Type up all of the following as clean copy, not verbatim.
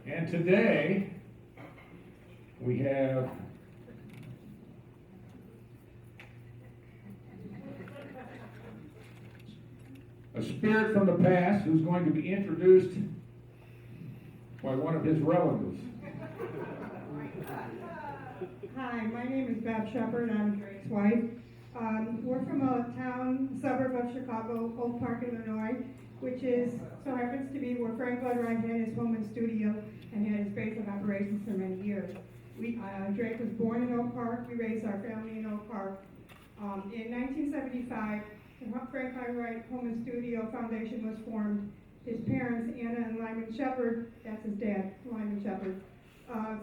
And today, we have a spirit from the past who's going to be introduced by one of his relatives. Hi, my name is Beth Shepard. I'm Drake's wife. We're from a suburb of Chicago, Oak Park, Illinois, which so happens to be where Frank Lloyd Wright had his home and studio and had his base of operations for many years. Drake was born in Oak Park. We raised our family in Oak Park. In 1975, the Frank Lloyd Wright Home and Studio Foundation was formed. His parents, Anna and Lyman Shepard, that's his dad, Lyman Shepard,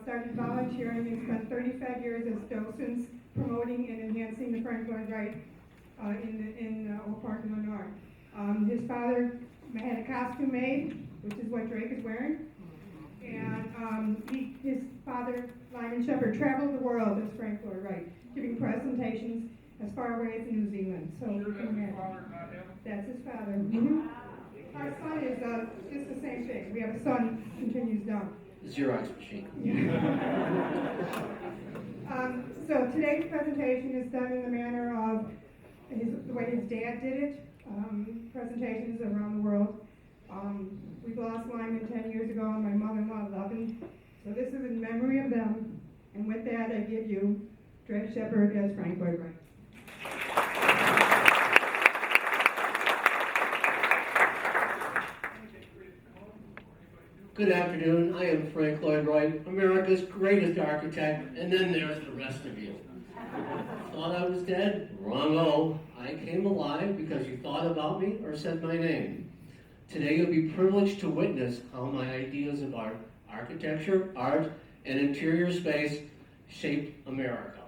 started volunteering and spent 35 years as docents promoting and enhancing the Frank Lloyd Wright in Oak Park, Illinois. His father had a costume made, which is what Drake is wearing, and his father, Lyman Shepard, traveled the world as Frank Lloyd Wright, giving presentations as far away as New Zealand. So that's his father. Mm-hmm. Our son is just the same thing. We have a son who continues down. Xerox machine. So today's presentation is done in the manner of the way his dad did it. Presentations around the world. We lost Lyman 10 years ago, and my mother-in-law loved him. So this is in memory of them. And with that, I give you Drake Shepard as Frank Lloyd Wright. Good afternoon. I am Frank Lloyd Wright, America's greatest architect, and then there's the rest of you. Thought I was dead? Wrong-o. I came alive because you thought about me or said my name. Today you'll be privileged to witness how my ideas of architecture, art, and interior space shaped America.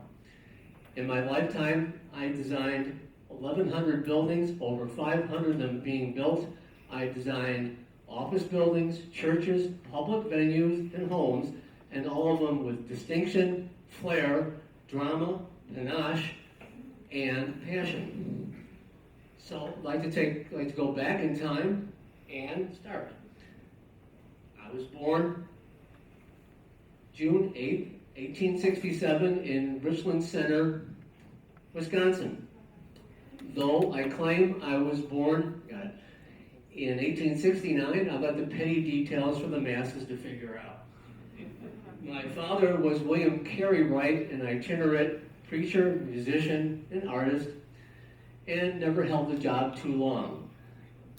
In my lifetime, I designed 1,100 buildings, over 500 of them being built. I designed office buildings, churches, public venues, and homes, and all of them with distinction, flair, drama, panache, and passion. So I'd like to go back in time and start. I was born June 8, 1867 in Richland Center, Wisconsin. Though I claim I was born in 1869, I'll let the petty details for the masses to figure out. My father was William Carey Wright, an itinerant preacher, musician, and artist, and never held a job too long.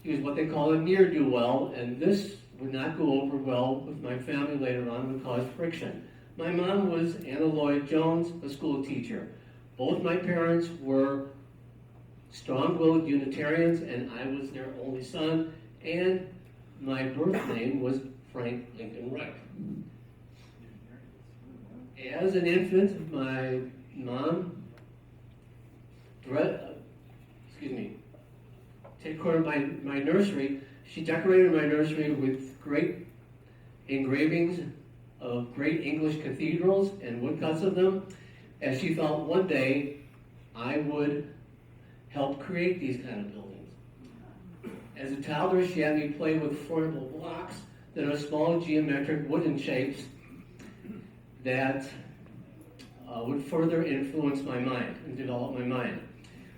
He was what they call a ne'er-do-well, and this would not go over well with my family later on and cause friction. My mom was Anna Lloyd Jones, a school teacher. Both my parents were strong-willed Unitarians, and I was their only son, and my birth name was Frank Lincoln Wright. As an infant, my mom take care of my nursery. She decorated my nursery with great engravings of great English cathedrals and woodcuts of them, as she thought one day I would help create these kind of buildings. As a toddler, she had me play with foldable blocks that are small geometric wooden shapes that would further influence my mind and develop my mind.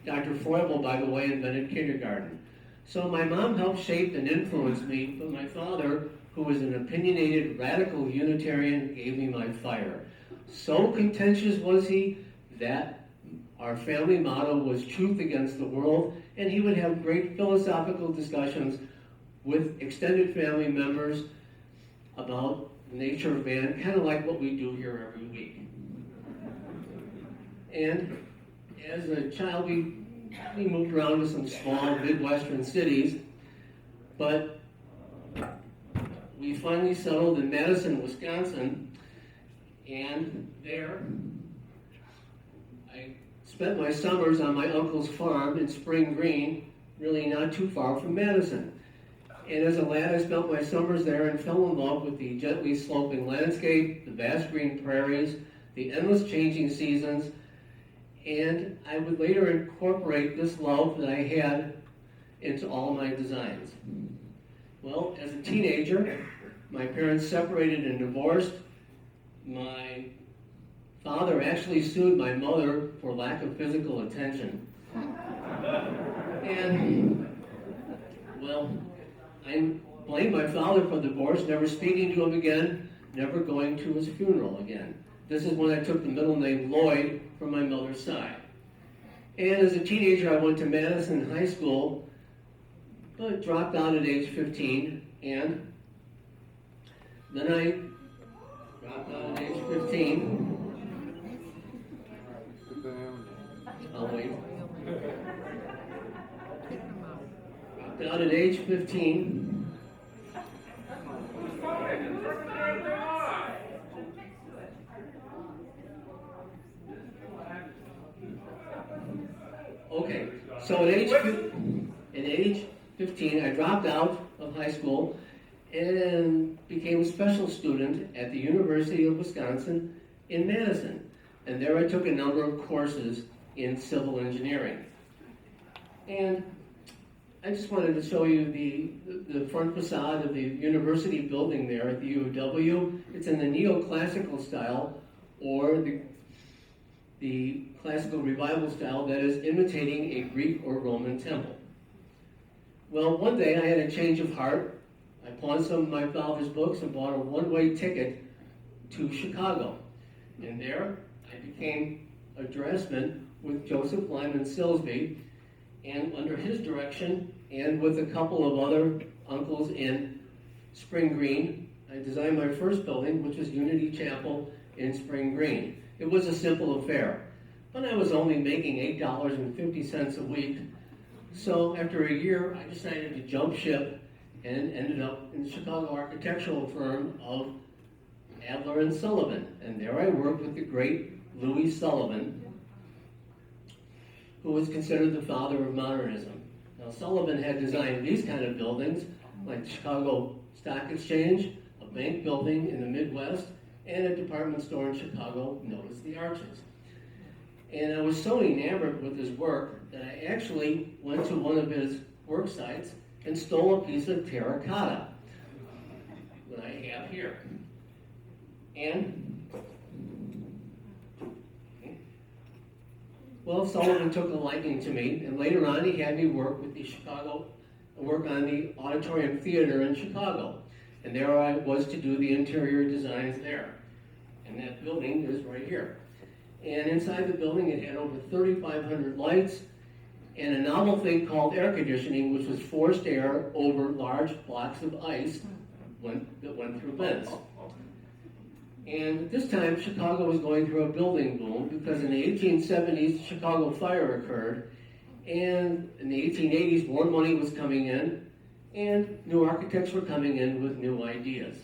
Dr. Froebel, by the way, invented kindergarten. So my mom helped shape and influence me, but my father, who was an opinionated radical Unitarian, gave me my fire. So contentious was he that our family motto was truth against the world, and he would have great philosophical discussions with extended family members about the nature of man, kind of like what we do here every week. And as a child, we moved around to some small Midwestern cities, but we finally settled in Madison, Wisconsin, and there I spent my summers on my uncle's farm in Spring Green, really not too far from Madison. And as a lad, I spent my summers there and fell in love with the gently sloping landscape, the vast green prairies, the endless changing seasons, and I would later incorporate this love that I had into all my designs. Well, as a teenager, My parents separated and divorced. My father actually sued my mother for lack of physical attention. And, well, I blame my father for the divorce, never speaking to him again, never going to his funeral again. This is when I took the middle name Lloyd from my mother's side. And as a teenager, I went to Madison High School, but dropped out at age 15, and then I dropped out at age 15. I'll wait. Dropped out at age 15. Okay, so at age 15, I dropped out of high school and became a special student at the University of Wisconsin in Madison. And there I took a number of courses in civil engineering. And I just wanted to show you the front facade of the university building there at the U of W. It's in the neoclassical style, or the classical revival style that is imitating a Greek or Roman temple. Well, one day I had a change of heart. I pawned some of my father's books and bought a one-way ticket to Chicago. And there I became a dressman with Joseph Lyman Silsby, and under his direction and with a couple of other uncles in Spring Green, I designed my first building, which was Unity Chapel in Spring Green. It was a simple affair, but I was only making $8.50 a week. So after a year, I decided to jump ship and ended up in the Chicago architectural firm of Adler and Sullivan. And there I worked with the great Louis Sullivan, who was considered the father of modernism. Now, Sullivan had designed these kind of buildings, like the Chicago Stock Exchange, a bank building in the Midwest, and a department store in Chicago, known as the Arches. And I was so enamored with his work that I actually went to one of his work sites and stole a piece of terracotta that I have here. And well, Sullivan took a liking to me, and later on he had me work on the Auditorium Theater in Chicago. And there I was to do the interior designs there. And that building is right here. And inside the building it had over 3,500 lights and a novel thing called air conditioning, which was forced air over large blocks of ice that went through vents. And at this time, Chicago was going through a building boom because in the 1870s, the Chicago fire occurred, and in the 1880s, more money was coming in, and new architects were coming in with new ideas.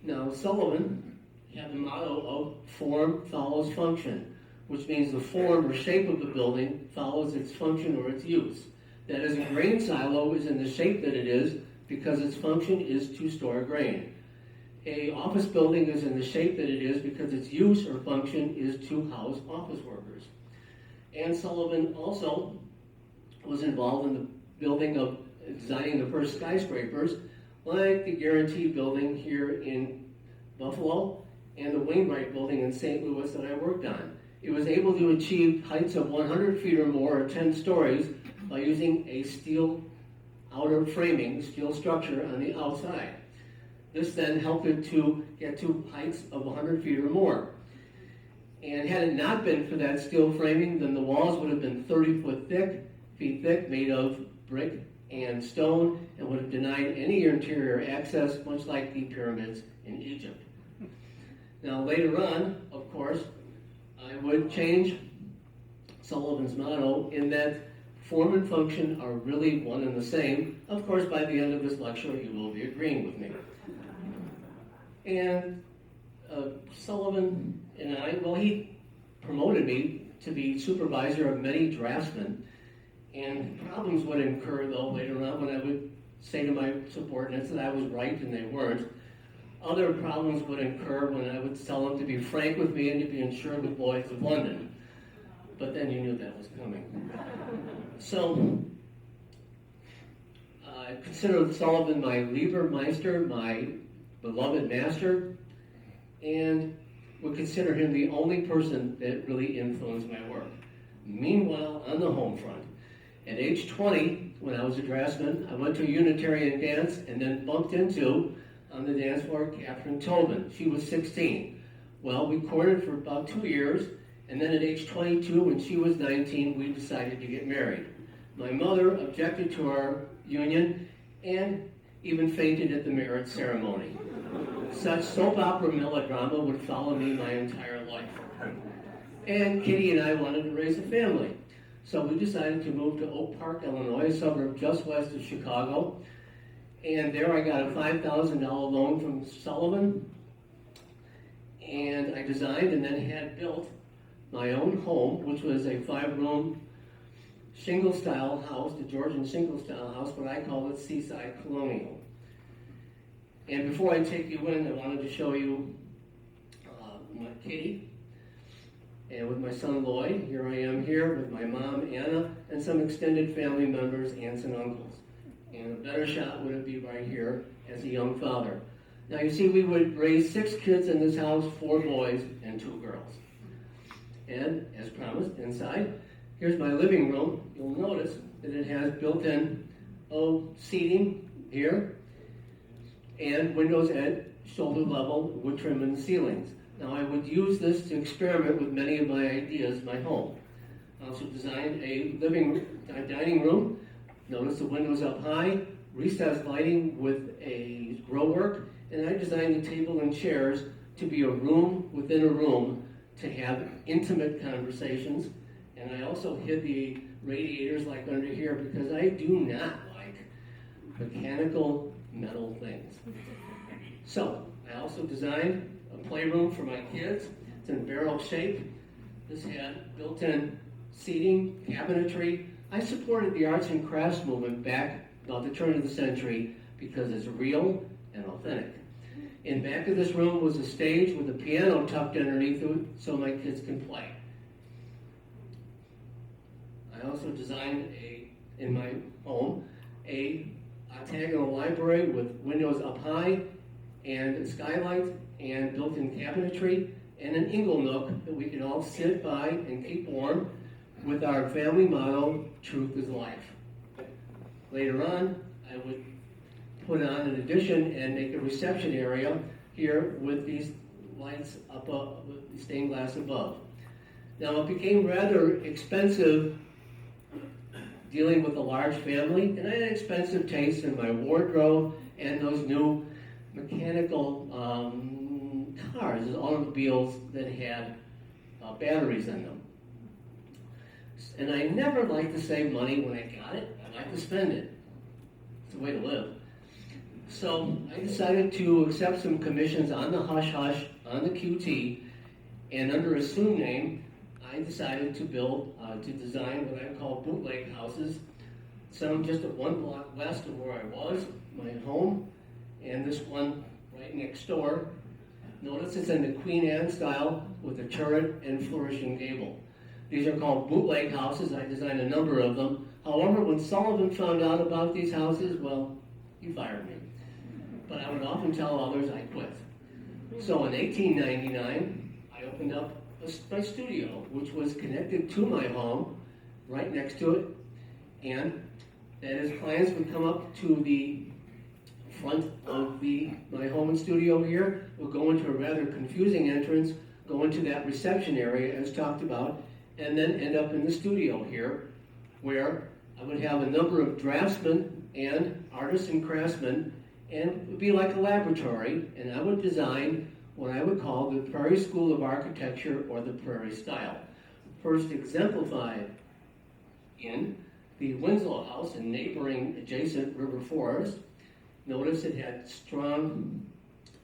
Now, Sullivan had the motto of form follows function, which means the form or shape of the building follows its function or its use. That is, a grain silo is in the shape that it is because its function is to store grain. A office building is in the shape that it is because its use or function is to house office workers. And Sullivan also was involved in the building of designing the first skyscrapers, like the Guarantee building here in Buffalo and the Wainwright building in St. Louis that I worked on. It was able to achieve heights of 100 feet or more, or 10 stories, by using a steel outer framing, steel structure on the outside. This then helped it to get to heights of 100 feet or more. And had it not been for that steel framing, then the walls would have been 30 feet thick, made of brick and stone, and would have denied any interior access, much like the pyramids in Egypt. Now later on, of course, I would change Sullivan's motto in that form and function are really one and the same. Of course, by the end of this lecture, you will be agreeing with me. And Sullivan and I, well, he promoted me to be supervisor of many draftsmen. And problems would incur, though, later on when I would say to my subordinates that I was right and they weren't. Other problems would incur when I would tell them to be frank with me and to be insured with Lloyd's of London. But then you knew that was coming. So I I consider Sullivan my Liebermeister, my beloved master, and would consider him the only person that really influenced my work. Meanwhile, on the home front, at age 20, when I was a draftsman, I went to a Unitarian dance and then bumped into, on the dance floor, Catherine Tobin. She was 16. Well, we courted for about 2 years, and then at age 22, when she was 19, we decided to get married. My mother objected to our union and even fainted at the marriage ceremony. Such soap opera melodrama would follow me my entire life. And Kitty and I wanted to raise a family. So we decided to move to Oak Park, Illinois, a suburb just west of Chicago. And there I got a $5,000 loan from Sullivan. And I designed and then had built my own home, which was a 5-room shingle-style house, the Georgian shingle-style house, but I called it Seaside Colonial. And before I take you in, I wanted to show you my Kitty, and with my son Lloyd. Here I am here with my mom Anna, and some extended family members, aunts and uncles. And a better shot would it be right here as a young father. Now you see, we would raise 6 kids in this house, 4 boys and 2 girls. And as promised, inside, here's my living room. You'll notice that it has built-in seating here and windows at shoulder level, wood trim in the ceilings. Now I would use this to experiment with many of my ideas in my home. I also designed a dining room. Notice the windows up high, recessed lighting with a grow work, and I designed the table and chairs to be a room within a room to have intimate conversations. And I also hid the radiators like under here because I do not like mechanical metal things. So I also designed a playroom for my kids. It's in barrel shape. This had built-in seating, cabinetry. I supported the arts and crafts movement back about the turn of the century because it's real and authentic. In back of this room was a stage with a piano tucked underneath it so my kids can play. I also designed in my home a octagonal library with windows up high and skylights and built-in cabinetry and an ingle nook that we could all sit by and keep warm with our family motto, truth is life. Later on, I would put on an addition and make a reception area here with these lights above, with the stained glass above. Now it became rather expensive dealing with a large family, and I had expensive taste in my wardrobe and those new mechanical cars, those automobiles that had batteries in them. And I never liked to save money when I got it. I like to spend it. It's the way to live. So I decided to accept some commissions on the Hush Hush, on the QT, and under a assumed name, I decided to design what I call bootleg houses, some just at 1 block west of where I was, my home, and this one right next door. Notice it's in the Queen Anne style with a turret and flourishing gable. These are called bootleg houses. I designed a number of them. However, when Sullivan found out about these houses, well, he fired me. But I would often tell others I quit. So in 1899, I opened up my studio, which was connected to my home, right next to it. And as clients would come up to the front of my home and studio here, would go into a rather confusing entrance, go into that reception area as talked about, and then end up in the studio here, where I would have a number of draftsmen and artists and craftsmen, and it would be like a laboratory, and I would design what I would call the Prairie School of Architecture or the Prairie Style. First exemplified in the Winslow House in neighboring adjacent River Forest. Notice it had strong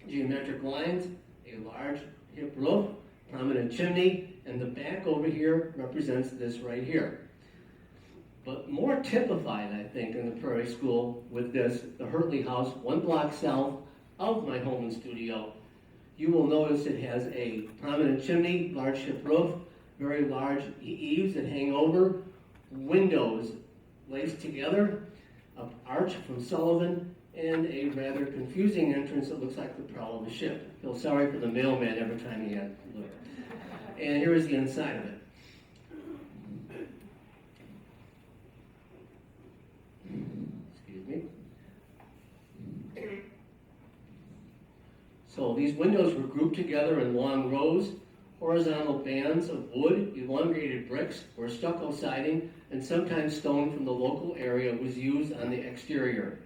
geometric lines, a large hip roof, prominent chimney, and the back over here represents this right here. But more typified, I think, in the Prairie School with this, the Hurtley House, 1 block south of my home and studio. You will notice it has a prominent chimney, large hip roof, very large eaves that hang over, windows laced together, an arch from Sullivan, and a rather confusing entrance that looks like the prow of a ship. Feel sorry for the mailman every time he had to look. And here is the inside of it. Excuse me. So these windows were grouped together in long rows. Horizontal bands of wood, elongated bricks, or stucco siding, and sometimes stone from the local area was used on the exterior.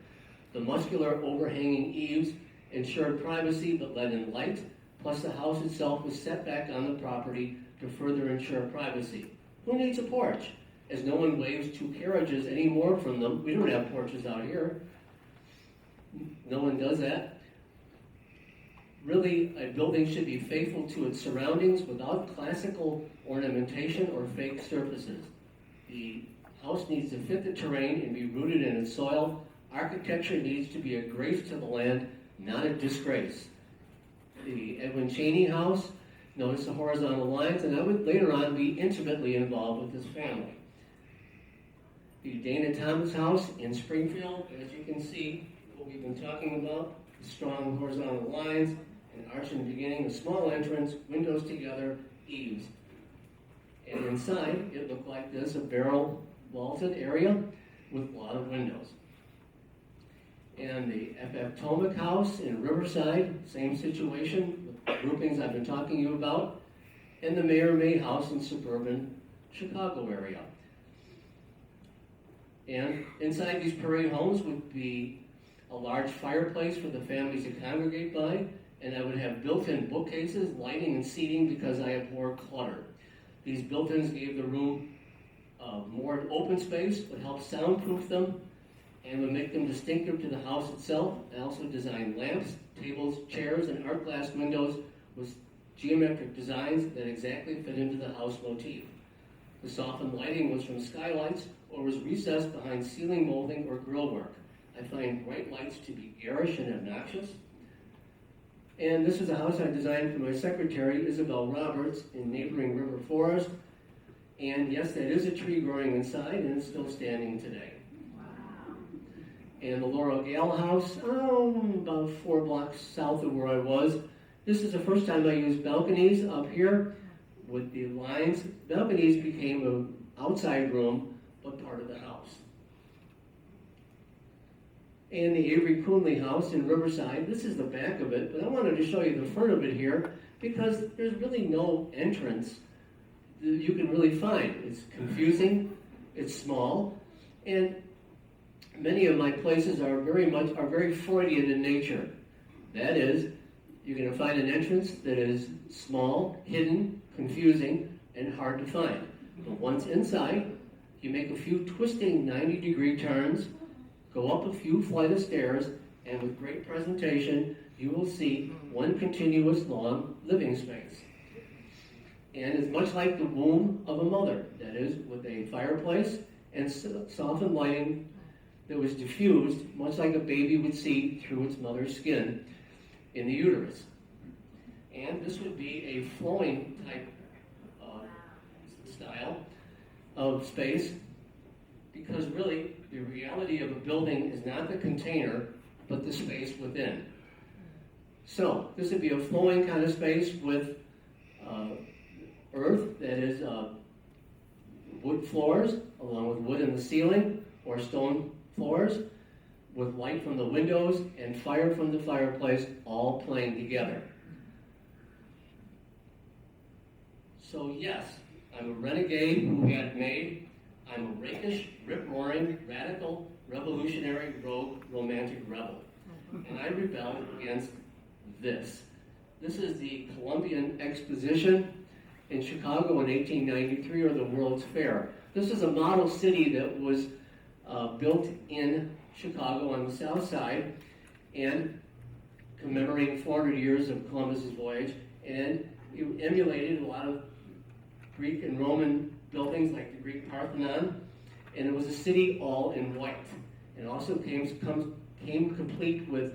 The muscular overhanging eaves ensured privacy but let in light, plus the house itself was set back on the property to further ensure privacy. Who needs a porch? As no one waves two carriages anymore from them. We don't have porches out here. No one does that. Really, a building should be faithful to its surroundings without classical ornamentation or fake surfaces. The house needs to fit the terrain and be rooted in its soil. Architecture needs to be a grace to the land, not a disgrace. The Edwin Cheney house, notice the horizontal lines, and I would later on be intimately involved with this family. The Dana Thomas house in Springfield, as you can see, what we've been talking about, the strong horizontal lines, an arch in the beginning, a small entrance, windows together, eaves. And inside, it looked like this, a barrel vaulted area with a lot of windows. And the F.F. Tomic house in Riverside, same situation, with the groupings I've been talking to you about. And the Mayor May house in suburban Chicago area. And inside these parade homes would be a large fireplace for the families to congregate by, and I would have built-in bookcases, lighting, and seating because I abhor clutter. These built-ins gave the room more open space, would help soundproof them, and would make them distinctive to the house itself. I also designed lamps, tables, chairs, and art glass windows with geometric designs that exactly fit into the house motif. The softened lighting was from skylights or was recessed behind ceiling molding or grillwork. I find bright lights to be garish and obnoxious. And this is a house I designed for my secretary, Isabel Roberts, in neighboring River Forest. And yes, that is a tree growing inside, and it's still standing today. Wow. And the Laurel Gale house, about 4 blocks south of where I was. This is the first time I used balconies up here with the lines. Balconies became an outside room, but part of the house. And the Avery Coonley house in Riverside, this is the back of it, but I wanted to show you the front of it here because there's really no entrance that you can really find. It's confusing, it's small, and many of my places are very Freudian in nature. That is, you're going to find an entrance that is small, hidden, confusing, and hard to find. But once inside, you make a few twisting 90-degree turns, go up a few flight of stairs, and with great presentation, you will see one continuous long living space. And it's much like the womb of a mother, that is, with a fireplace and softened lighting that was diffused, much like a baby would see through its mother's skin in the uterus. And this would be a flowing type style of space, because really, the reality of a building is not the container, but the space within. So, this would be a flowing kind of space with earth, that is wood floors, along with wood in the ceiling, or stone floors, with light from the windows and fire from the fireplace, all playing together. So yes, I'm a renegade who had it made. I'm a rakish, rip-roaring, radical, revolutionary, rogue, romantic rebel. And I rebelled against this. This is the Columbian Exposition in Chicago in 1893, or the World's Fair. This is a model city that was built in Chicago on the south side, and commemorating 400 years of Columbus's voyage, and it emulated a lot of Greek and Roman buildings like the Greek Parthenon, and it was a city all in white. It also came complete with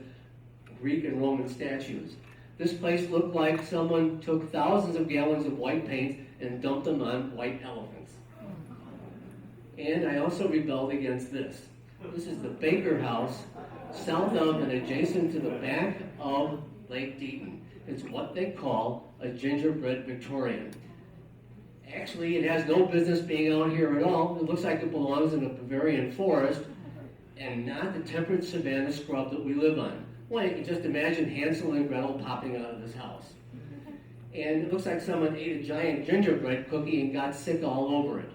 Greek and Roman statues. This place looked like someone took thousands of gallons of white paint and dumped them on white elephants. And I also rebelled against this. This is the Baker House, south of and adjacent to the back of Lake Deaton. It's what they call a gingerbread Victorian. Actually, it has no business being out here at all. It looks like it belongs in a Bavarian forest and not the temperate savanna scrub that we live on. Well, you can just imagine Hansel and Gretel popping out of this house. And it looks like someone ate a giant gingerbread cookie and got sick all over it.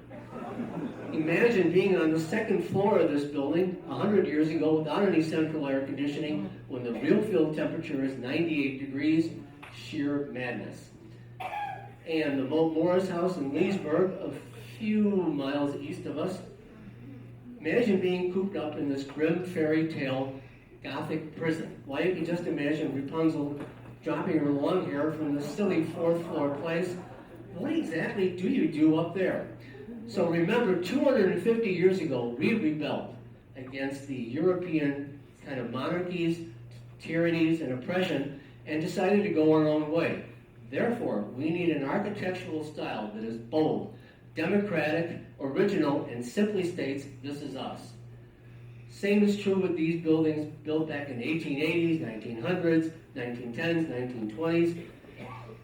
Imagine being on the second floor of this building 100 years ago without any central air conditioning when the real field temperature is 98 degrees, sheer madness. And the Morris House in Leesburg, a few miles east of us. Imagine being cooped up in this grim fairy tale Gothic prison. Why, you can just imagine Rapunzel dropping her long hair from the silly fourth floor place. What exactly do you do up there? So remember, 250 years ago, we rebelled against the European kind of monarchies, tyrannies, and oppression, and decided to go our own way. Therefore, we need an architectural style that is bold, democratic, original, and simply states, this is us. Same is true with these buildings built back in the 1880s, 1900s, 1910s, 1920s.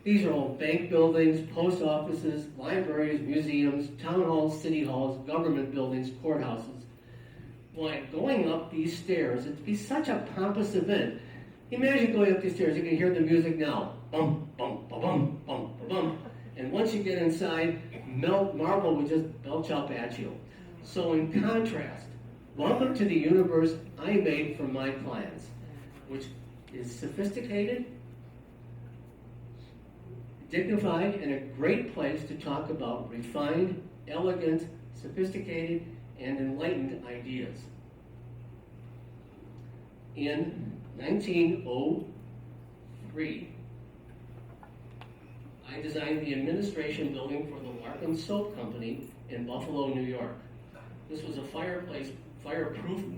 These are all bank buildings, post offices, libraries, museums, town halls, city halls, government buildings, courthouses. Why, going up these stairs, it'd be such a pompous event. Imagine going up these stairs, you can hear the music now. Bum, bum, ba bum, bum, ba bum. And once you get inside, marble would just belch up at you. So in contrast, welcome to the universe I made for my clients, which is sophisticated, dignified, and a great place to talk about refined, elegant, sophisticated, and enlightened ideas. In 1903, I designed the administration building for the Larkin Soap Company in Buffalo, New York. This was a fireproof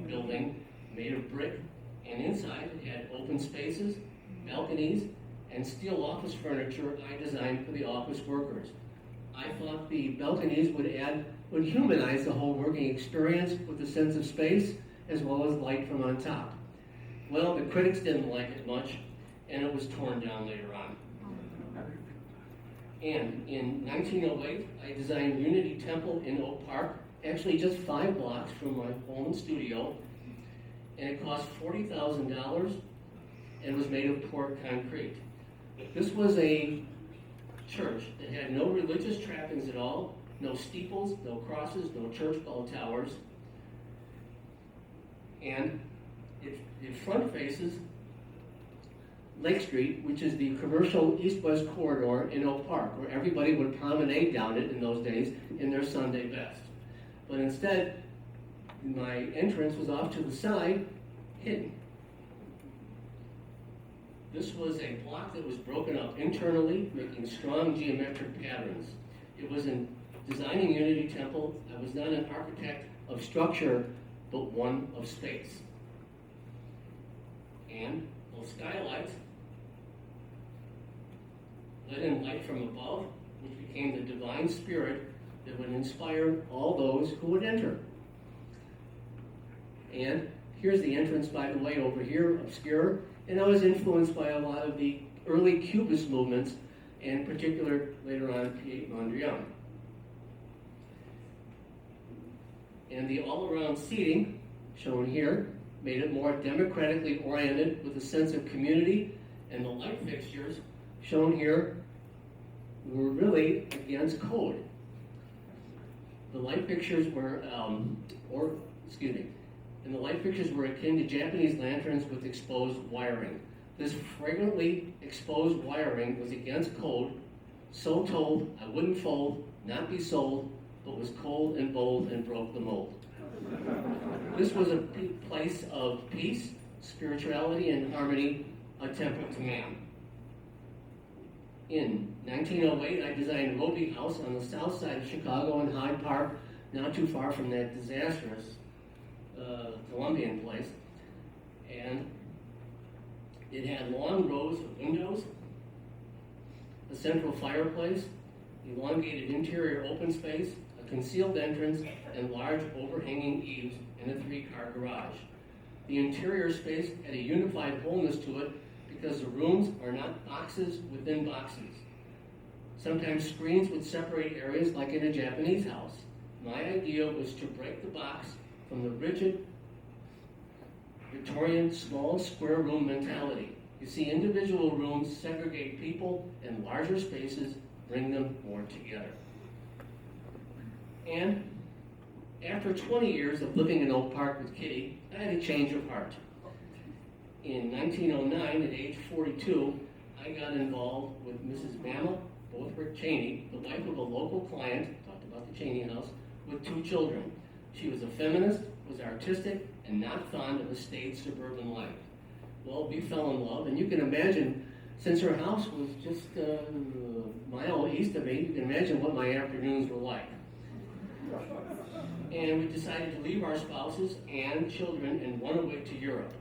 building made of brick, and inside it had open spaces, balconies, and steel office furniture I designed for the office workers. I thought the balconies would humanize the whole working experience with a sense of space as well as light from on top. Well, the critics didn't like it much, and it was torn down later on. And in 1908, I designed Unity Temple in Oak Park, actually just 5 blocks from my home and studio, and it cost $40,000 and was made of poured concrete. This was a church that had no religious trappings at all, no steeples, no crosses, no church bell towers, and it front faces Lake Street, which is the commercial east-west corridor in Oak Park, where everybody would promenade down it in those days in their Sunday best. But instead, my entrance was off to the side, hidden. This was a block that was broken up internally, making strong geometric patterns. It was in designing Unity Temple. I was not an architect of structure, but one of space. And those skylights let in light from above, which became the divine spirit that would inspire all those who would enter. And here's the entrance, by the way, over here, obscure. And I was influenced by a lot of the early Cubist movements, and in particular, later on, Piet Mondrian. And the all-around seating, shown here, made it more democratically oriented with a sense of community, and the light fixtures, shown here, were really against code. The light fixtures were, and the light fixtures were akin to Japanese lanterns with exposed wiring. This fragrantly exposed wiring was against code, so told I wouldn't fold, not be sold, but was cold and bold and broke the mold. This was a place of peace, spirituality, and harmony, a temple to man. In 1908, I designed Roby House on the south side of Chicago in Hyde Park, not too far from that disastrous Columbian place. And it had long rows of windows, a central fireplace, elongated interior open space, a concealed entrance, and large overhanging eaves and a 3-car garage. The interior space had a unified wholeness to it because the rooms are not boxes within boxes. Sometimes screens would separate areas like in a Japanese house. My idea was to break the box from the rigid Victorian small square room mentality. You see, individual rooms segregate people, and larger spaces bring them more together. And after 20 years of living in Oak Park with Kitty, I had a change of heart. In 1909, at age 42, I got involved with Mrs. Mama Bothrick Cheney, the wife of a local client, talked about the Cheney house, with 2 children. She was a feminist, was artistic, and not fond of a staid suburban life. Well, we fell in love, and you can imagine, since her house was just a mile east of me, you can imagine what my afternoons were like. And we decided to leave our spouses and children and run away to Europe.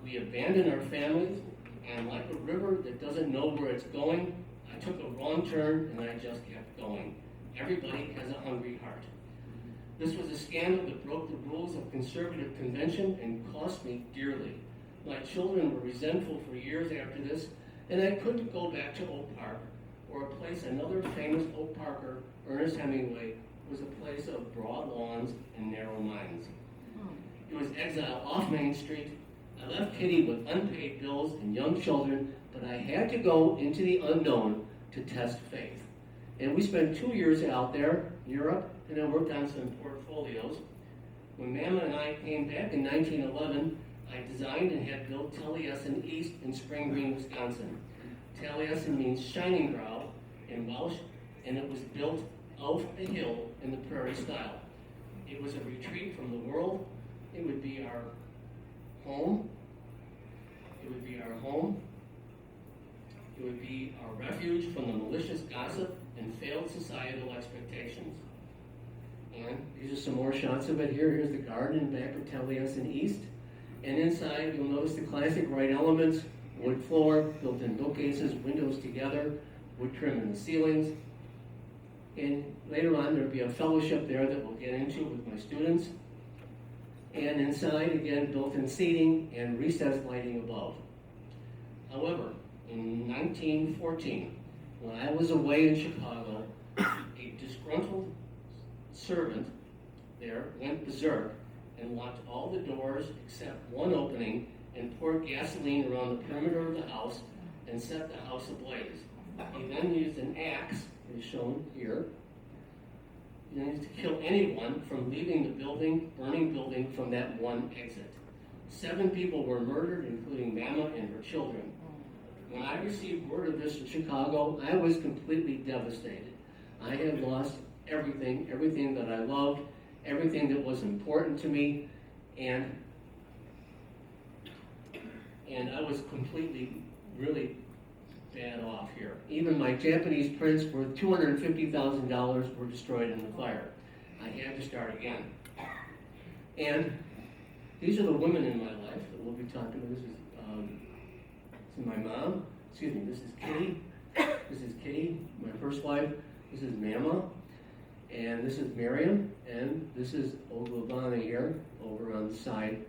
We abandoned our families, and like a river that doesn't know where it's going, I took a wrong turn and I just kept going. Everybody has a hungry heart. This was a scandal that broke the rules of conservative convention and cost me dearly. My children were resentful for years after this, and I couldn't go back to Oak Park or a place another famous Oak Parker, Ernest Hemingway, was a place of broad lawns and narrow minds. It was exile off Main Street. I left Kitty with unpaid bills and young children, but I had to go into the unknown to test faith. And we spent 2 years out there, Europe, and I worked on some portfolios. When Mama and I came back in 1911, I designed and had built Taliesin East in Spring Green, Wisconsin. Taliesin means shining brow in Welsh, and it was built off a hill in the prairie style. It was a retreat from the world. It would be our home. It would be our home. It would be our refuge from the malicious gossip and failed societal expectations. And these are some more shots of it here. Here's the garden back of Taliesin East. And inside, you'll notice the classic Wright elements: wood floor, built-in bookcases, windows together, wood trim in the ceilings. And later on, there'll be a fellowship there that we'll get into with my students. And inside, again, built-in seating and recessed lighting above. However, in 1914, when I was away in Chicago, a disgruntled servant there went berserk and locked all the doors except one opening and poured gasoline around the perimeter of the house and set the house ablaze. He then used an axe, as shown here, to kill anyone from leaving the building, burning building from that one exit. 7 people were murdered, including Mama and her children. When I received word of this in Chicago, I was completely devastated. I had lost everything that I loved, everything that was important to me, and I was completely, really bad off here. Even my Japanese prints worth $250,000 were destroyed in the fire. I had to start again. And these are the women in my life that we'll be talking about. This is my mom. Excuse me, this is Kitty. This is Kitty, my first wife. This is Mama. And this is Miriam. And this is Oglobana here, over on the side.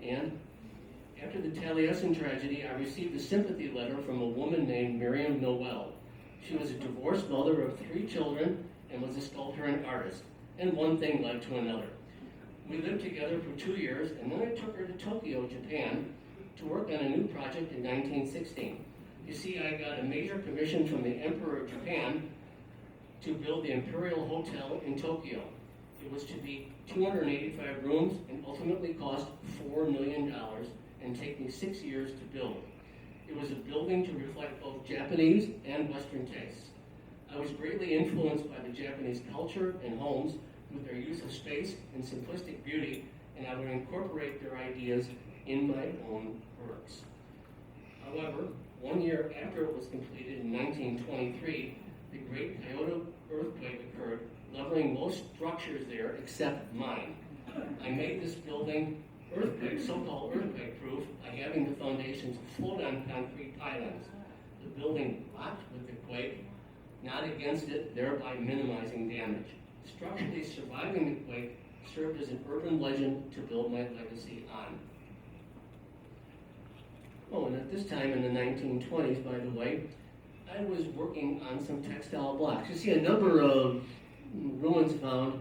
And after the Taliesin tragedy, I received a sympathy letter from a woman named Miriam Noel. She was a divorced mother of 3 children and was a sculptor and artist, and one thing led to another. We lived together for 2 years, and then I took her to Tokyo, Japan, to work on a new project in 1916. You see, I got a major commission from the Emperor of Japan to build the Imperial Hotel in Tokyo. It was to be 285 rooms and ultimately cost $4 million and take me 6 years to build. It was a building to reflect both Japanese and Western tastes. I was greatly influenced by the Japanese culture and homes with their use of space and simplistic beauty, and I would incorporate their ideas in my own works. However, 1 year after it was completed in 1923, the Great Kyoto earthquake occurred, leveling most structures there except mine. I made this building so-called earthquake-proof by having the foundations float on concrete pylons. The building rocked with the quake, not against it, thereby minimizing damage. structurally surviving the quake served as an urban legend to build my legacy on. Oh, and at this time in the 1920s, by the way, I was working on some textile blocks. You see a number of ruins found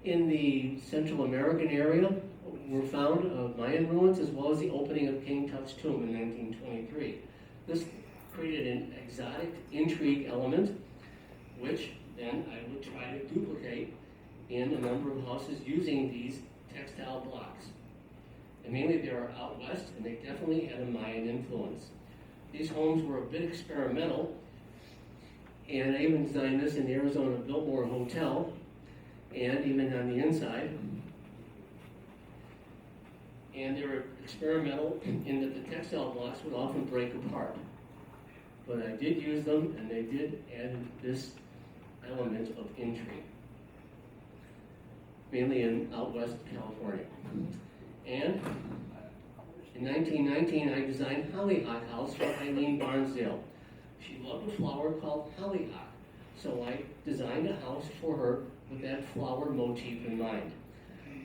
in the Central American area were found of Mayan ruins, as well as the opening of King Tut's tomb in 1923. This created an exotic intrigue element, which then I would try to duplicate in a number of houses using these textile blocks. And mainly they are out west, and they definitely had a Mayan influence. These homes were a bit experimental, and I even designed this in the Arizona Biltmore Hotel, and even on the inside. And they were experimental in that the textile blocks would often break apart. But I did use them, and they did add this element of intrigue, mainly in out west California. And in 1919, I designed Hollyhock House for Eileen Barnsdale. She loved a flower called hollyhock, so I designed a house for her with that flower motif in mind.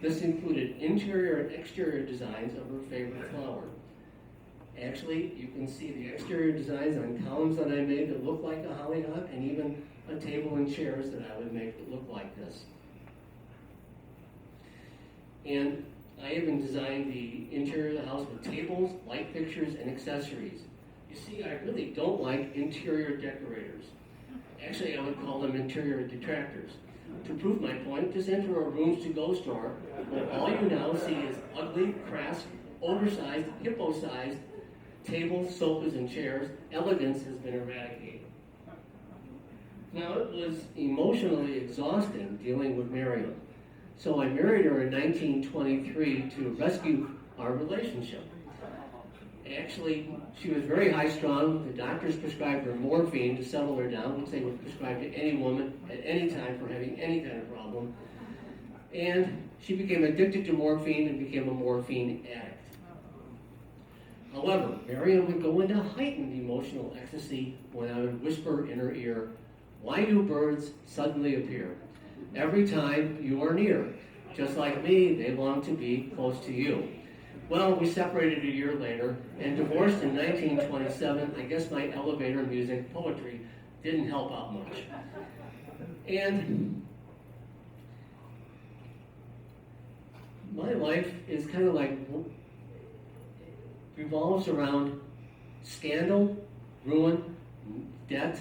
This included interior and exterior designs of her favorite flower. Actually, you can see the exterior designs on columns that I made that look like a hollyhock, and even a table and chairs that I would make that look like this. And I even designed the interior of the house with tables, light fixtures, and accessories. You see, I really don't like interior decorators. Actually, I would call them interior detractors. To prove my point, just enter a rooms to go store where all you now see is ugly, crass, oversized, hippo-sized tables, sofas, and chairs. Elegance has been eradicated. Now, it was emotionally exhausting dealing with Miriam. So I married her in 1923 to rescue our relationship. Actually, she was very high-strung. The doctors prescribed her morphine to settle her down, which they would prescribe to any woman at any time for having any kind of problem. And she became addicted to morphine and became a morphine addict. However, Miriam would go into heightened emotional ecstasy when I would whisper in her ear, "Why do birds suddenly appear? Every time you are near. Just like me, they long to be close to you." Well, we separated a year later and divorced in 1927. I guess my elevator music poetry didn't help out much. And my life is kind of like revolves around scandal, ruin, debt,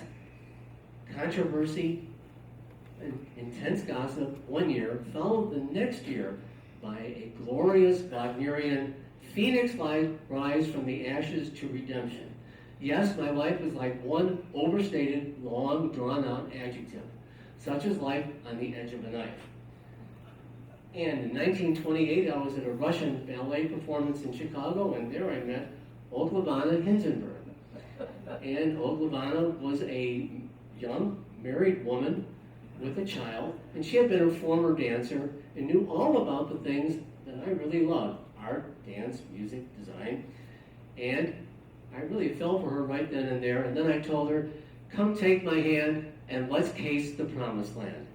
controversy, and intense gossip one year, followed the next year by a glorious Wagnerian phoenix rise from the ashes to redemption. Yes, my life is like one overstated, long, drawn-out adjective, such as life on the edge of a knife. And in 1928, I was at a Russian ballet performance in Chicago, and there I met Oglebana Hinsenberg. And Oglebana was a young, married woman with a child, and she had been a former dancer and knew all about the things that I really loved: art, dance, music, design. And I really fell for her right then and there, and then I told her, "Come take my hand and let's case the promised land.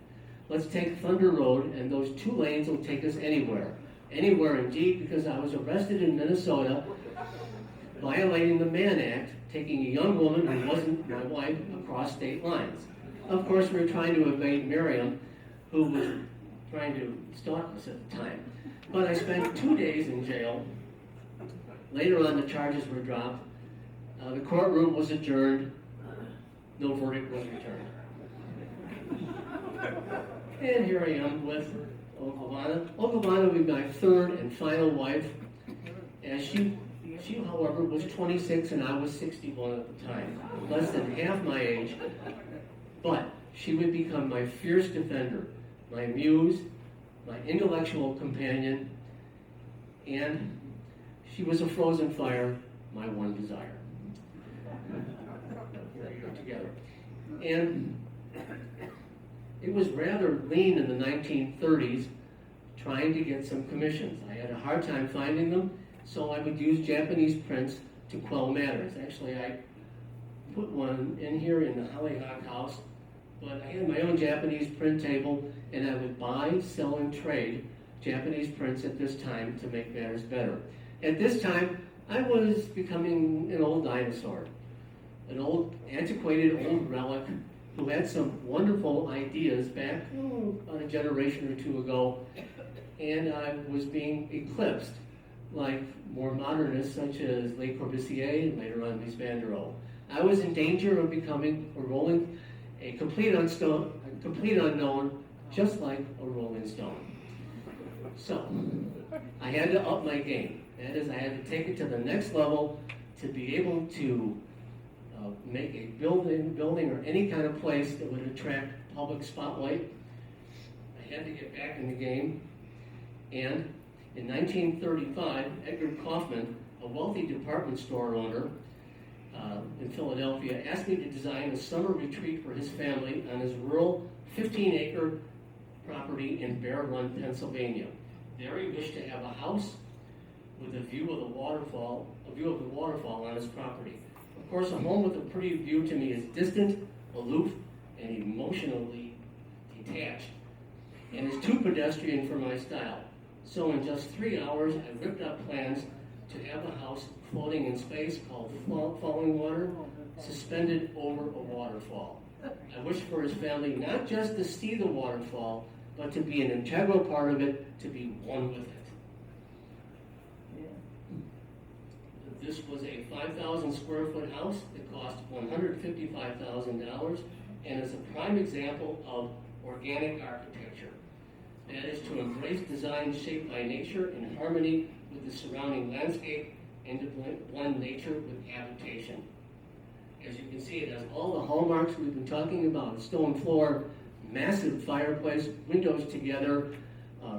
Let's take Thunder Road, and those 2 lanes will take us anywhere." Anywhere indeed, because I was arrested in Minnesota violating the Mann Act, taking a young woman who wasn't my wife across state lines. Of course, we were trying to evade Miriam, who was trying to stalk us at the time. But I spent 2 days in jail. Later on, the charges were dropped. The courtroom was adjourned. No verdict was returned. And here I am with Oglebana. Oglebana would be my 3rd and final wife, as she, however, was 26 and I was 61 at the time, less than half my age. But she would become my fierce defender, my muse, my intellectual companion, and she was a frozen fire, my one desire. Here we go together. And it was rather lean in the 1930s, trying to get some commissions. I had a hard time finding them, so I would use Japanese prints to quell matters. Actually, I put one in here in the Hollyhock House but I had my own Japanese print table, and I would buy, sell, and trade Japanese prints at this time to make matters better. At this time, I was becoming an old dinosaur, an old, antiquated old relic who had some wonderful ideas back about a generation or two ago, and I was being eclipsed like more modernists such as Le Corbusier and later on Mies van der Rohe. I was in danger of becoming a complete unknown, just like a Rolling Stone. So, I had to up my game. That is, I had to take it to the next level to be able to make a building or any kind of place that would attract public spotlight. I had to get back in the game. And in 1935, Edgar Kaufman, a wealthy department store owner in Philadelphia, asked me to design a summer retreat for his family on his rural 15-acre property in Bear Run, Pennsylvania. There he wished to have a house with a view of the waterfall on his property. Of course, a home with a pretty view to me is distant, aloof, and emotionally detached, and is too pedestrian for my style. So in just 3 hours, I whipped up plans to have a house floating in space called falling water, suspended over a waterfall. I wished for his family not just to see the waterfall, but to be an integral part of it, to be one with it. This was a 5,000 square foot house that cost $155,000 and is a prime example of organic architecture. That is to embrace design shaped by nature in harmony with the surrounding landscape and to blend nature with habitation. As you can see, it has all the hallmarks we've been talking about: stone floor, massive fireplace, windows together,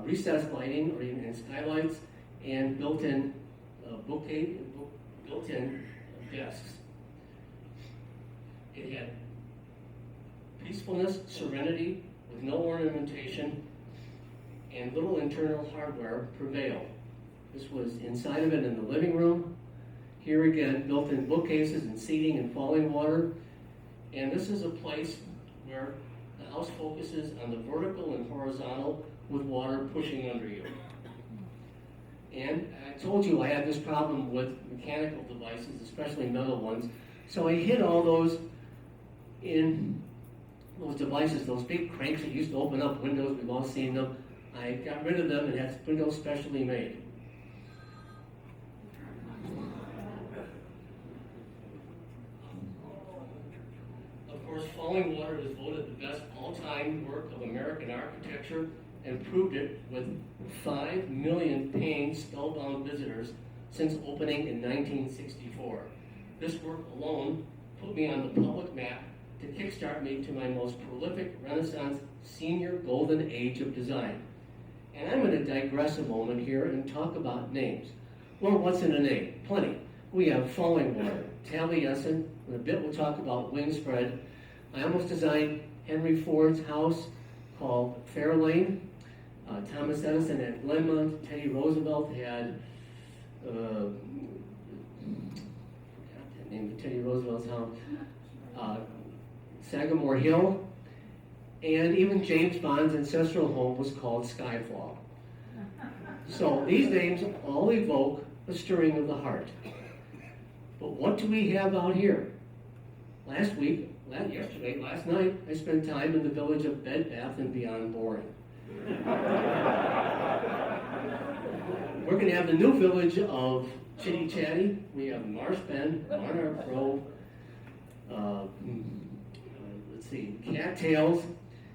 recessed lighting or even skylights, and built-in bookcase, built-in desks. It had peacefulness, serenity, with no ornamentation, and little internal hardware prevailed. This was inside of it in the living room. Here again, built-in bookcases and seating and falling water. And this is a place where the house focuses on the vertical and horizontal with water pushing under you. And I told you I had this problem with mechanical devices, especially metal ones. So I hid all those in those devices, those big cranks that used to open up windows. We've all seen them. I got rid of them and had windows specially made. Of course, Falling Water is voted the best all-time work of American architecture and proved it with 5 million paying spellbound visitors since opening in 1964. This work alone put me on the public map to kickstart me to my most prolific Renaissance senior golden age of design. And I'm going to digress a moment here and talk about names. Well, what's in a name? Plenty. We have Falling Water, Taliesin. In a bit we'll talk about Wingspread. I almost designed Henry Ford's house called Fairlane. Thomas Edison had Glenmont. Teddy Roosevelt had, I forgot the name of Teddy Roosevelt's house, Sagamore Hill. And even James Bond's ancestral home was called Skyfall. So these names all evoke a stirring of the heart. But what do we have out here? Last night, I spent time in the village of Bed Bath & Beyond Boring. We're going to have the new village of Chitty Chatty. We have Marsh Bend, Monarch Grove, Cattails,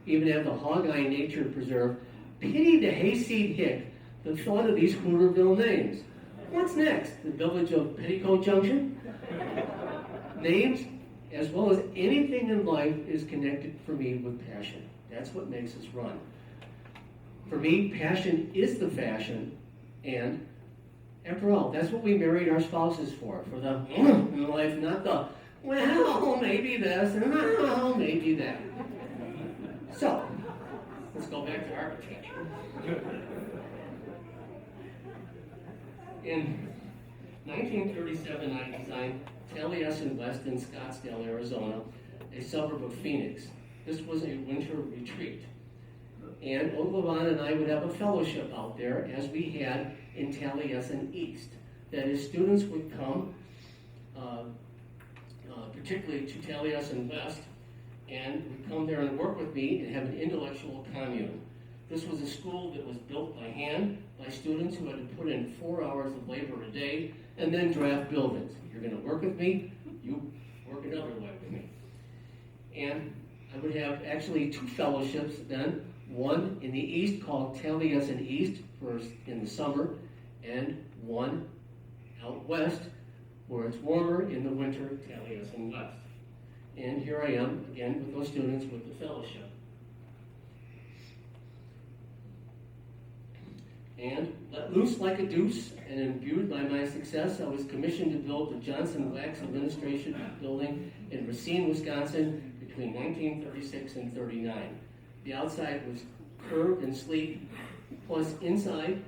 even have the Hog-Eye Nature Preserve. Pity the hayseed hick the thought of these Hooterville names. What's next? The village of Petticoat Junction? Names, as well as anything in life, is connected for me with passion. That's what makes us run. For me, passion is the fashion, and after all, that's what we married our spouses for the in life, not the, well, maybe this, and well, maybe that. So, let's go back to architecture. In 1937, I designed Taliesin West in Scottsdale, Arizona, a suburb of Phoenix. This was a winter retreat. And Oglevan and I would have a fellowship out there, as we had in Taliesin East. That is, students would come, particularly to Taliesin West, and would come there and work with me and have an intellectual commune. This was a school that was built by hand by students who had to put in 4 hours of labor a day and then draft buildings. You're going to work with me, you work another way with me. And I would have actually 2 fellowships then, one in the east called Taliesin East in the summer, and one out west where it's warmer in the winter, Taliesin West. And here I am again with those students with the fellowship. And let loose like a deuce and imbued by my success, I was commissioned to build the Johnson Wax Administration Building in Racine, Wisconsin between 1936 and 39. The outside was curved and sleek, plus inside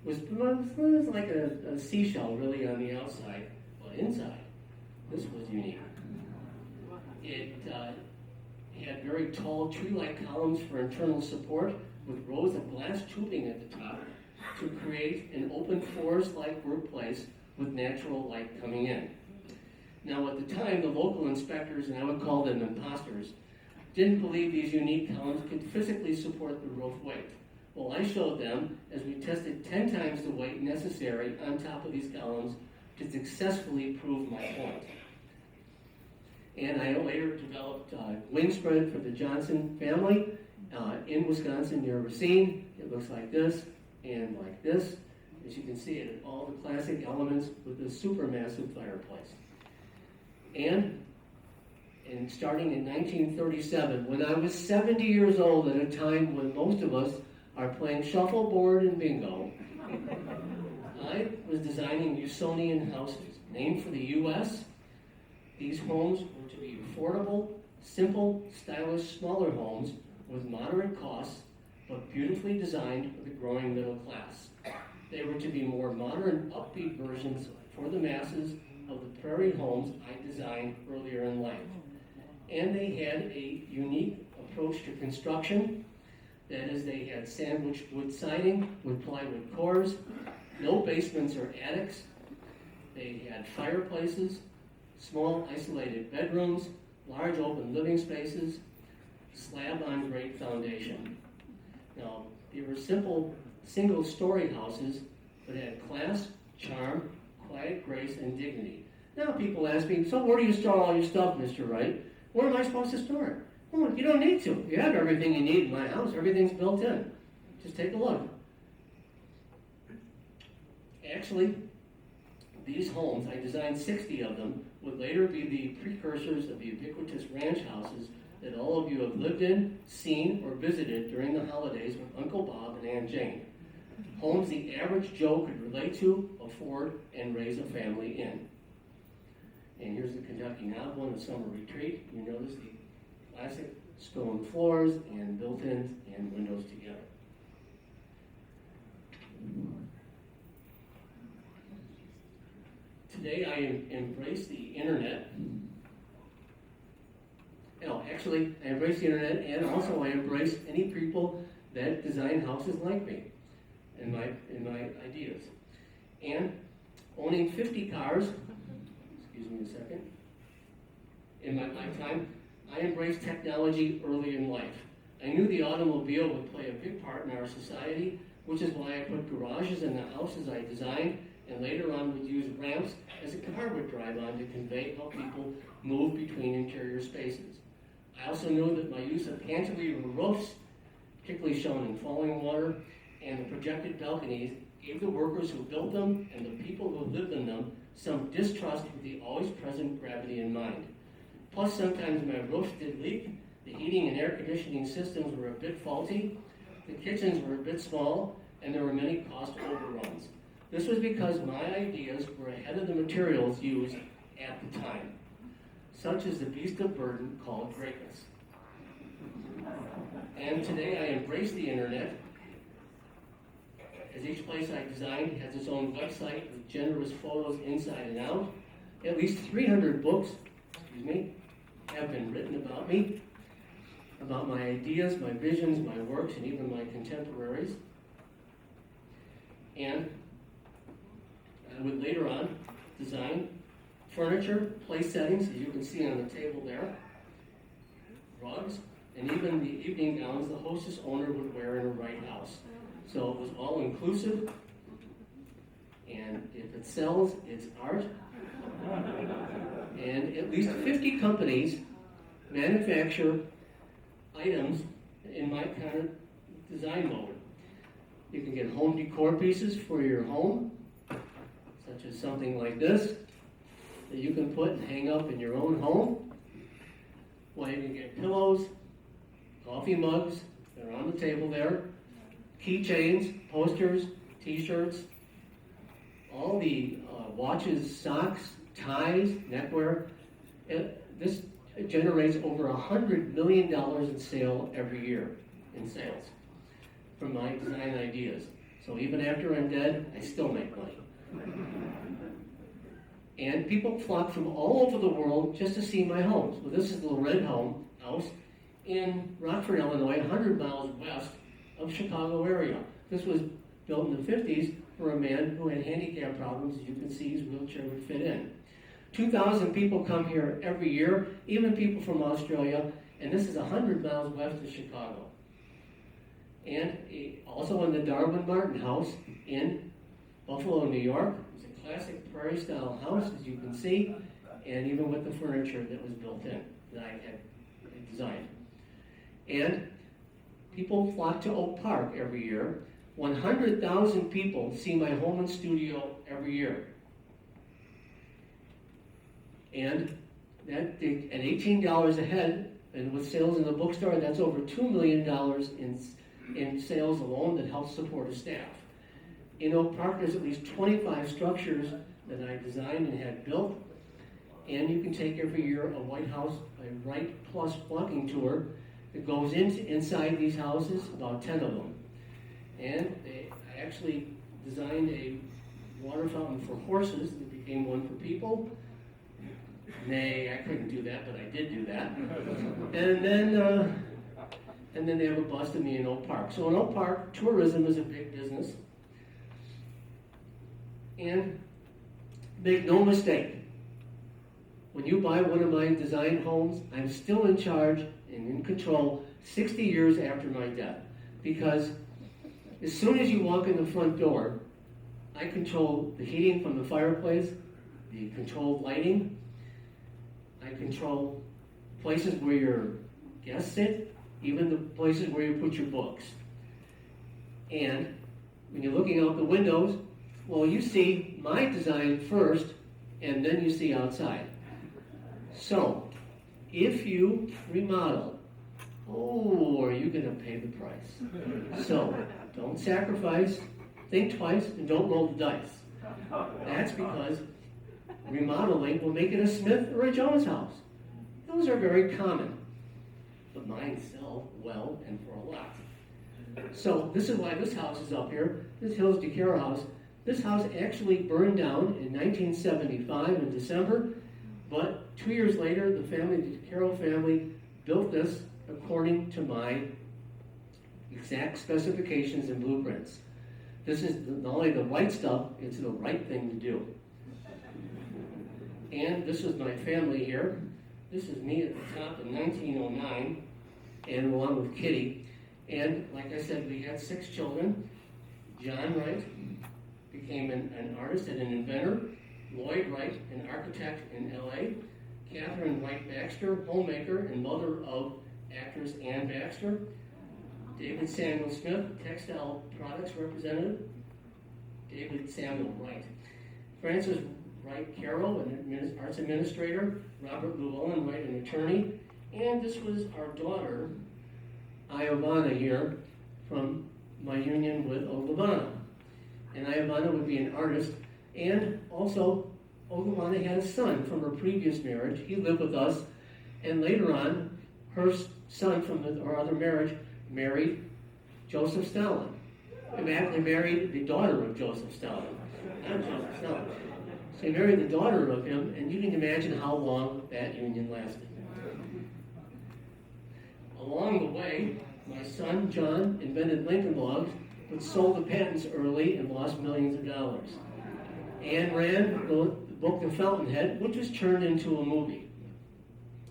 was like a seashell really on the outside, but inside, this was unique. It had very tall tree-like columns for internal support with rows of glass tubing at the top to create an open forest-like workplace with natural light coming in. Now at the time, the local inspectors, and I would call them imposters, didn't believe these unique columns could physically support the roof weight. Well, I showed them as we tested 10 times the weight necessary on top of these columns to successfully prove my point. And I later developed wing spread for the Johnson family in Wisconsin near Racine. It looks like this and like this. As you can see, it had all the classic elements with a supermassive fireplace. And starting in 1937, when I was 70 years old, at a time when most of us are playing shuffleboard and bingo, I was designing Usonian houses, named for the U.S. These homes were to be affordable, simple, stylish, smaller homes with moderate costs, but beautifully designed for the growing middle class. They were to be more modern, upbeat versions for the masses of the prairie homes I designed earlier in life. And they had a unique approach to construction. That is, they had sandwich wood siding with plywood cores, no basements or attics. They had fireplaces, small isolated bedrooms, large open living spaces, slab on grade foundation. Now, they were simple single-story houses, but had class, charm, quiet grace, and dignity. Now people ask me, so where do you store all your stuff, Mr. Wright? Where am I supposed to store it? Well, you don't need to. You have everything you need in my house. Everything's built in. Just take a look. Actually, these homes, I designed 60 of them, would later be the precursors of the ubiquitous ranch houses that all of you have lived in, seen, or visited during the holidays with Uncle Bob and Aunt Jane. Homes the average Joe could relate to, afford, and raise a family in. And here's the Kentucky Knob one, the summer retreat. You notice the classic stone floors and built-ins and windows together. Today I embrace the internet. No, actually, I embrace the internet, and also I embrace any people that design houses like me in my ideas. And owning 50 cars, excuse me a second, in my lifetime, I embraced technology early in life. I knew the automobile would play a big part in our society, which is why I put garages in the houses I designed, and later on would use ramps as a car would drive on to convey how people move between interior spaces. I also knew that my use of cantilever roofs, particularly shown in falling water, and the projected balconies gave the workers who built them and the people who lived in them some distrust with the always present gravity in mind. Plus, sometimes my roofs did leak, the heating and air conditioning systems were a bit faulty, the kitchens were a bit small, and there were many cost overruns. This was because my ideas were ahead of the materials used at the time, such as the beast of burden called greatness. And today I embrace the internet, as each place I designed has its own website with generous photos inside and out. At least 300 books, have been written about me. about my ideas, my visions, my works, and even my contemporaries. And I would later on design furniture, place settings, as you can see on the table there, rugs, and even the evening gowns the hostess owner would wear in a Wright house. So it was all inclusive, and if it sells, it's art. And at least 50 companies manufacture items in my kind of design mode. You can get home decor pieces for your home, such as something like this, that you can put and hang up in your own home. Well, you can get pillows, coffee mugs, they're on the table there, keychains, posters, t-shirts, all the watches, socks, ties, neckwear. This generates over $100 million in sale every year in sales from my design ideas. So even after I'm dead, I still make money. And people flock from all over the world just to see my homes. Well, this is the Red House in Rockford, Illinois, 100 miles west of Chicago area. This was built in the 50s for a man who had handicap problems. As you can see, his wheelchair would fit in. 2,000 people come here every year, even people from Australia, and this is 100 miles west of Chicago. And also in the Darwin Martin House in Buffalo, New York. It's a classic prairie-style house, as you can see, and even with the furniture that was built in, that I had designed. And people flock to Oak Park every year. 100,000 people see my home and studio every year. And that at $18 a head, and with sales in the bookstore, that's over $2 million in sales alone that helps support a staff. In Oak Park, there's at least 25 structures that I designed and had built, and you can take every year a White House, a Wright Plus walking tour that goes inside these houses, about 10 of them. And I actually designed a water fountain for horses that became one for people. Nay, I couldn't do that, but I did do that. And then they have a bust of me in Oak Park. So in Oak Park, tourism is a big business. And make no mistake, when you buy one of my design homes, I'm still in charge and in control 60 years after my death. Because as soon as you walk in the front door, I control the heating from the fireplace, the controlled lighting, I control places where your guests sit, even the places where you put your books. And when you're looking out the windows, well, you see my design first, and then you see outside. So, if you remodel, are you going to pay the price? So, don't sacrifice, think twice, and don't roll the dice. That's because remodeling will make it a Smith or a Jones house. Those are very common, but mine sell well and for a lot. So this is why this house is up here. This Hills DeCaro house. This house actually burned down in 1975 in December, but 2 years later, the DeCaro family, built this according to my exact specifications and blueprints. This is not only the right stuff, it's the right thing to do. And this is my family here. This is me at the top in 1909, and along with Kitty. And like I said, we had 6 children. John Wright became an artist and an inventor. Lloyd Wright, an architect in LA. Catherine Wright Baxter, homemaker and mother of actress Ann Baxter. David Samuel Smith, textile products representative. David Samuel Wright. Francis Wright Carroll, an arts administrator. Robert Llewellyn Wright, an attorney. And this was our daughter, Iovana here, from my union with Olivana. And Iovana would be an artist. And also, Olivana had a son from her previous marriage. He lived with us. And later on, her son from her other marriage married Joseph Stalin. He actually married the daughter of Joseph Stalin, not Joseph Stalin. So he married the daughter of him, and you can imagine how long that union lasted. Along the way, my son, John, invented Lincoln Logs, but sold the patents early and lost millions of dollars. Anne Rand wrote the book The Fountainhead, which was turned into a movie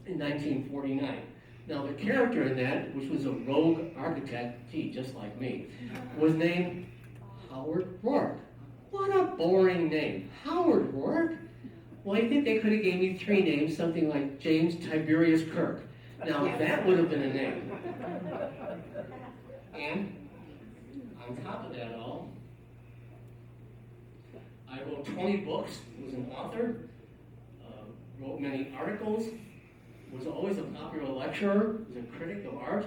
in 1949. Now, the character in that, which was a rogue architect, gee, just like me, was named Howard Rourke. What a boring name. Howard Rourke? Well, I think they could have gave me 3 names, something like James Tiberius Kirk. Now, that would have been a name. And on top of that all, I wrote 20 books, was an author, wrote many articles, was always a popular lecturer, was a critic of art,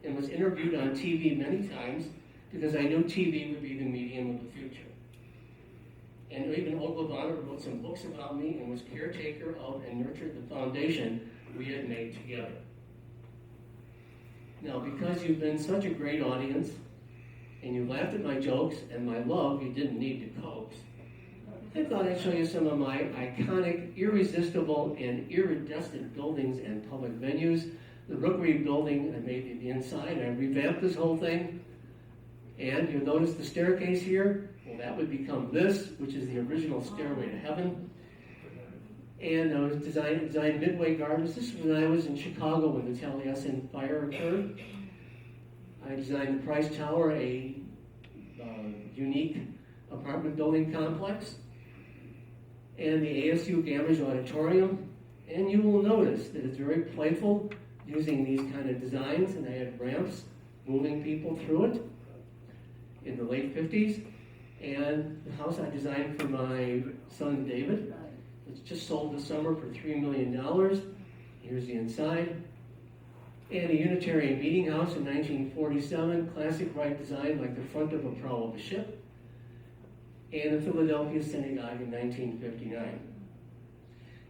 and was interviewed on TV many times because I knew TV would be the medium of the future. And even Ogilvy wrote some books about me and was caretaker of and nurtured the foundation we had made together. Now, because you've been such a great audience, and you laughed at my jokes and my love you didn't need to coax, I thought I'd show you some of my iconic, irresistible, and iridescent buildings and public venues. The Rookery building, I made the inside, I revamped this whole thing. And you'll notice the staircase here, well, that would become this, which is the original Stairway to Heaven. And I was designed Midway Gardens. This was when I was in Chicago when the Taliesin fire occurred. I designed the Price Tower, a unique apartment building complex, and the ASU Gamage Auditorium. And you will notice that it's very playful, using these kind of designs, and I had ramps moving people through it in the late 50s. And the house I designed for my son David, it's just sold this summer for $3 million. Here's the inside. And a Unitarian meeting house in 1947, classic Wright design like the front of a prow of a ship. And the Philadelphia Synagogue in 1959.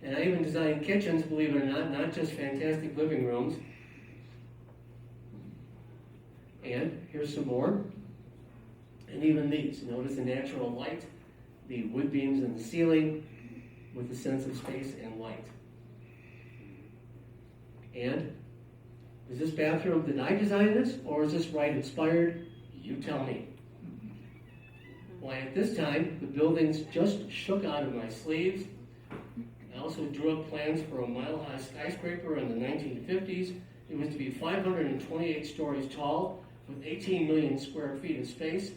And I even designed kitchens, believe it or not just fantastic living rooms. And here's some more. And even these, notice the natural light, the wood beams in the ceiling with the sense of space and light. And is this bathroom, did I design this, or is this Wright inspired? You tell me. Why, at this time, the buildings just shook out of my sleeves. I also drew up plans for a mile-high skyscraper in the 1950s. It was to be 528 stories tall, with 18 million square feet of space,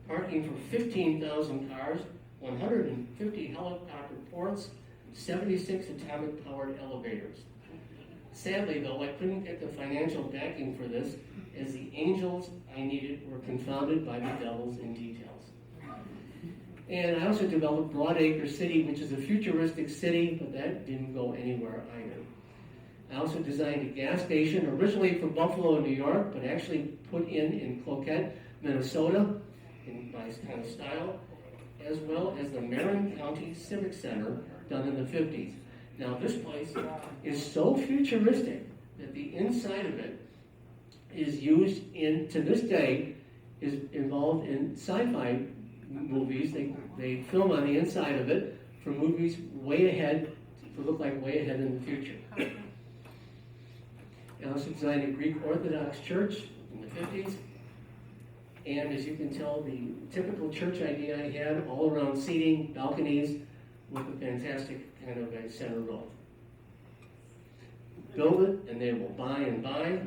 parking for 15,000 cars, 150 helicopter ports, 76 atomic-powered elevators. Sadly, though, I couldn't get the financial backing for this, as the angels I needed were confounded by the devils in details. And I also developed Broadacre City, which is a futuristic city, but that didn't go anywhere either. I also designed a gas station, originally for Buffalo, New York, but actually put in Cloquet, Minnesota, in my kind of style, as well as the Marin County Civic Center, done in the 50s. Now, this place is so futuristic that the inside of it is used in, to this day, is involved in sci-fi movies. They film on the inside of it for movies way ahead, to look like way ahead in the future. I also designed a Greek Orthodox church in the 50s. And as you can tell, the typical church idea I had, all around seating, balconies, with a fantastic kind of a center row. Build it, and they will buy and buy.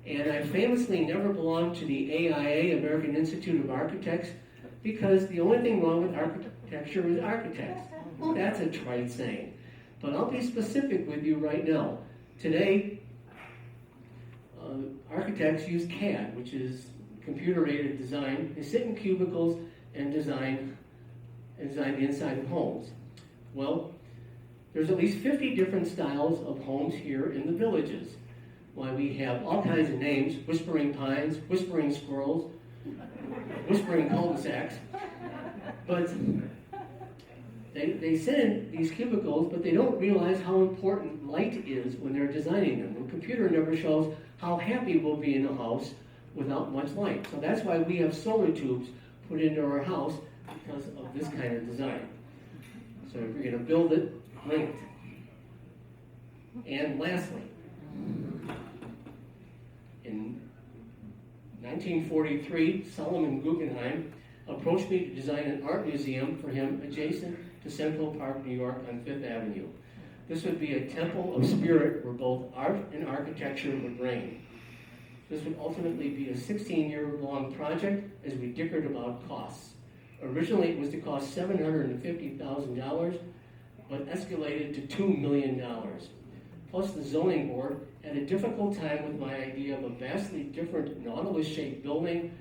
And I famously never belonged to the AIA, American Institute of Architects, because the only thing wrong with architecture is architects. Well, that's a trite saying. But I'll be specific with you right now. Today, architects use CAD, which is computer-aided design. They sit in cubicles and design the inside of homes. Well, there's at least 50 different styles of homes here in the villages. Why, we have all kinds of names: whispering pines, whispering squirrels, whispering cul-de-sacs. But they sit in these cubicles, but they don't realize how important light is when they're designing them. The computer never shows how happy we'll be in a house without much light. So that's why we have solar tubes put into our house, because of this kind of design. So if you're going to build it, bring it. And lastly, 1943, Solomon Guggenheim approached me to design an art museum for him adjacent to Central Park, New York on Fifth Avenue. This would be a temple of spirit where both art and architecture would reign. This would ultimately be a 16-year-long project as we dickered about costs. Originally, it was to cost $750,000, but escalated to $2 million. Plus, the zoning board had a difficult time with my idea of a vastly different Nautilus-shaped building,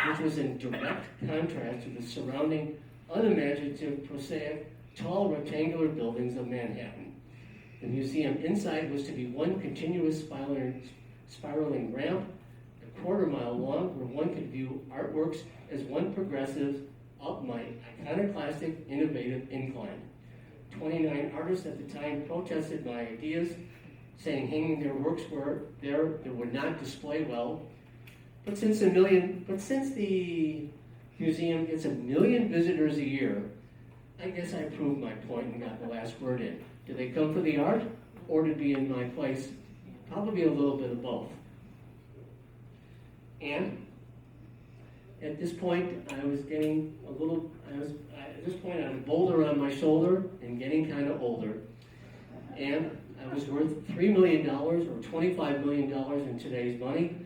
which was in direct contrast to the surrounding, unimaginative, prosaic, tall, rectangular buildings of Manhattan. The museum inside was to be one continuous spiraling ramp, a quarter-mile long, where one could view artworks as one progresses up my iconoclastic, innovative incline. 29 artists at the time protested my ideas, saying hanging their works were there that would not display well. But since the museum gets 1 million visitors a year, I guess I proved my point and got the last word in. Do they come for the art or to be in my place? Probably a little bit of both. And at this point, I was a boulder on my shoulder and getting kind of older. And I was worth $3 million or $25 million in today's money.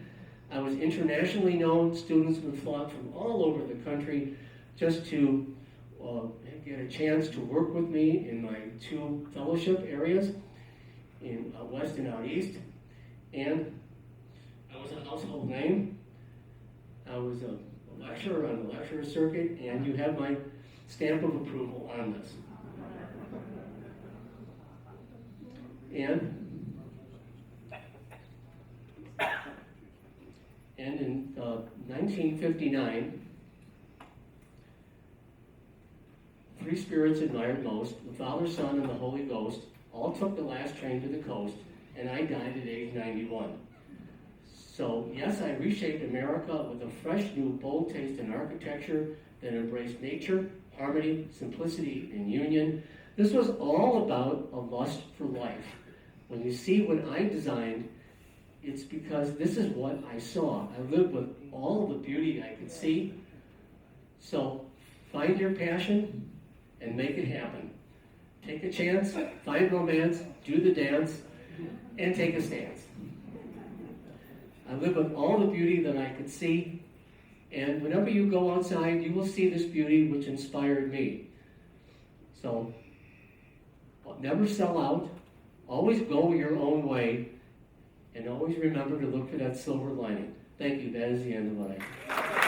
I was internationally known. Students would flock from all over the country just to get a chance to work with me in my 2 fellowship areas in West and out East. And I was a household name. I was a lecturer on the lecturer circuit, and you have my stamp of approval on this. And in 1959, 3 spirits admired most, the Father, Son, and the Holy Ghost, all took the last train to the coast, and I died at age 91. So, yes, I reshaped America with a fresh, new, bold taste in architecture that embraced nature, harmony, simplicity, and union. This was all about a lust for life. When you see what I designed, it's because this is what I saw. I lived with all of the beauty I could see. So, find your passion and make it happen. Take a chance, find romance, do the dance, and take a stance. I live with all the beauty that I could see, and whenever you go outside, you will see this beauty which inspired me. So, never sell out, always go your own way, and always remember to look for that silver lining. Thank you, that is the end of what I